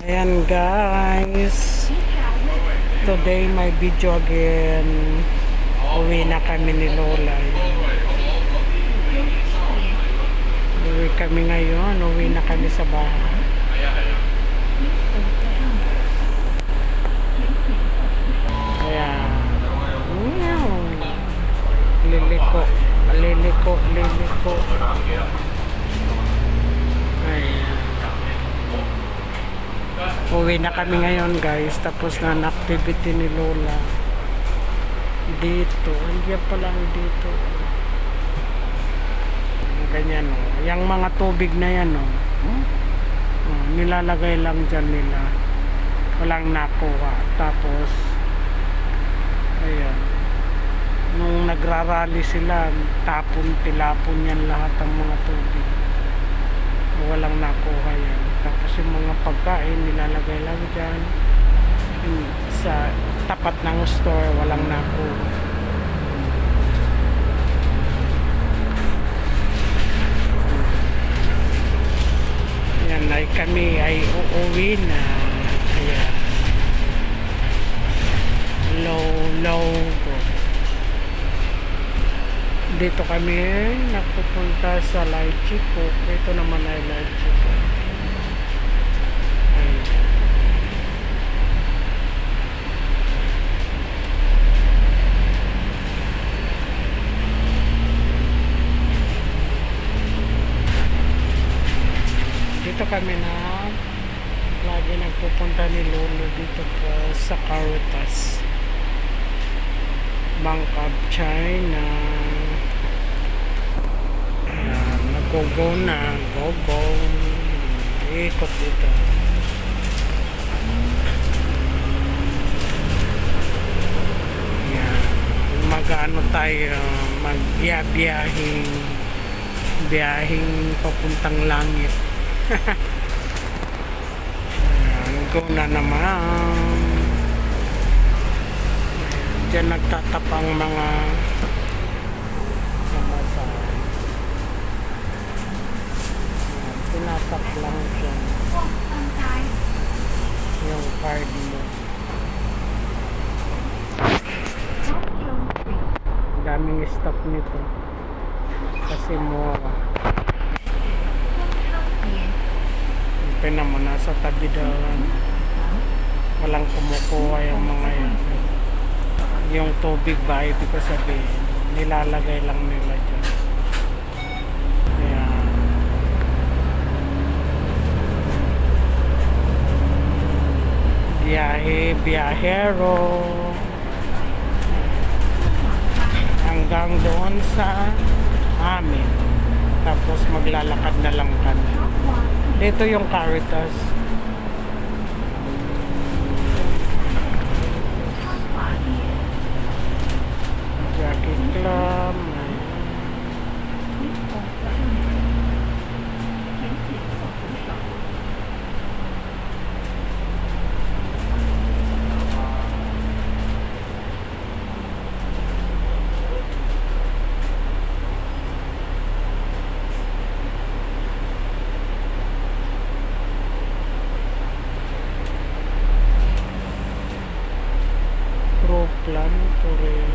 Ayan guys, today my video again. Uwi na kami ni Lola. Uwi kami ngayon, uwi na kami sa bahay. Ayan. Liliko, liliko, liliko. Ayan. Uwi na kami ngayon guys, tapos na activity ni Lola. Dito, hindi pa lang dito. Ganyan o. Yung mga tubig na yan o. Nilalagay lang dyan nila. Walang nakuha. Tapos, ayan. Nung nagrarally sila, tilapon yan lahat ang mga tubig. Walang nakuha yan. Tapos yung mga pagkain, nilalagay lang dyan. Sa tapat ng store, walang nakuha. Yan ay kami ay uuwi na. Ayan. Low go. Dito kami napupunta sa Lychee po. Ito naman ay Lychee po. Dito kami na lagi nagpupunta ni Lolo dito po sa Caritas Bank of China. Ayan, nag-go na, go ikot dito. Ayan, mag-ano tayo, biyahing papuntang langit. Ayan, go na naman. Diyan nagtatapang mga samasahan. Tinatap lang siya yung card mo. Daming stop nito kasi mura. Pena mo nasa tabi daw, walang kumukuha yung mga yan. Yung tubig ba, ibig ko sabihin, nilalagay lang nila dyan. Ayan. Biyahero hanggang doon sa amin, tapos maglalakad na lang kami. Ito yung Caritas. Jackie Club. Plan to rin.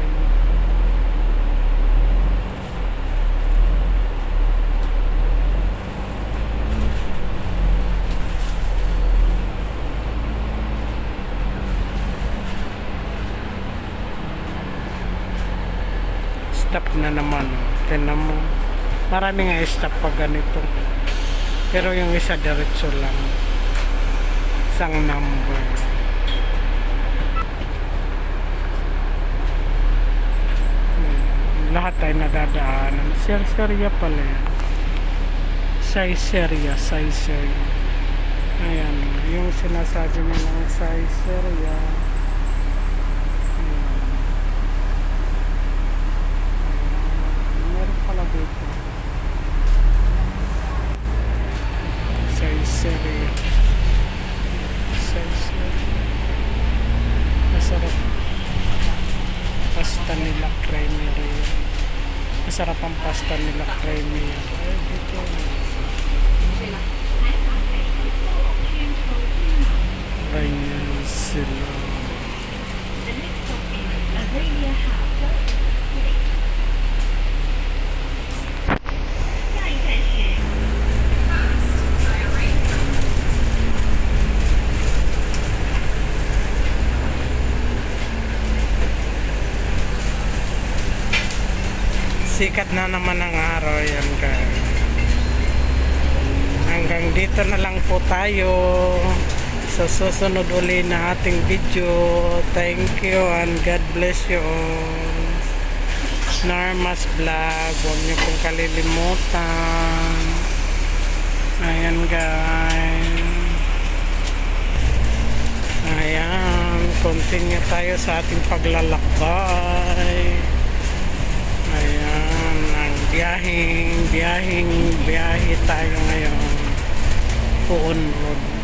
Stop na naman. Tignan mo. Marami nga stop pag ganito. Pero yung isa diretso lang. Isang number. Lahat ay nadadaanan. Serya pala yan. Sizeria. Ayan. Yung sinasabi nilang Sizeria. Meron pala dito. Sizeria. Masarap. Pasta nila creamery. Masarap ang pasta nila creamy. Ay, dito. Ayan sila. The next stop is Aurelia House. 下一站是 Sikat na naman ang araw yan ka. Hanggang dito na lang po tayo sa susunod uli na ating video. Thank you and God bless you all. Norma's Vlog, huwag niyo pong kalilimutan. Ayan guys. Ayan, continue tayo sa ating paglalakbay. Ayan, ang biyahe tayo ngayon. Puon Road.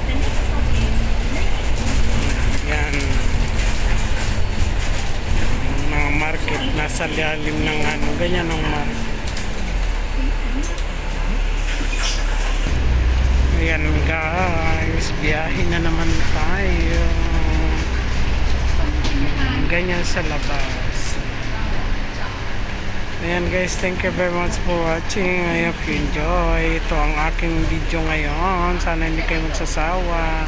the next stop is Ayan. Yung mga market, nasa lalim ng ano, ganyan ang market. Ayan guys, biyahe na naman tayo. Ganyan sa labas. Ayan guys, thank you very much for watching. I hope you enjoy. Ito ang aking video ngayon. Sana hindi kayo magsasawa.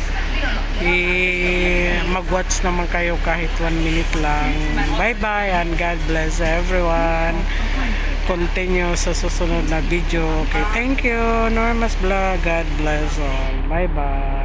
Mag-watch naman kayo kahit 1 minute lang. Bye bye and God bless everyone. Continue sa susunod na video. Okay, thank you. Norma's Vlog. God bless all. Bye bye.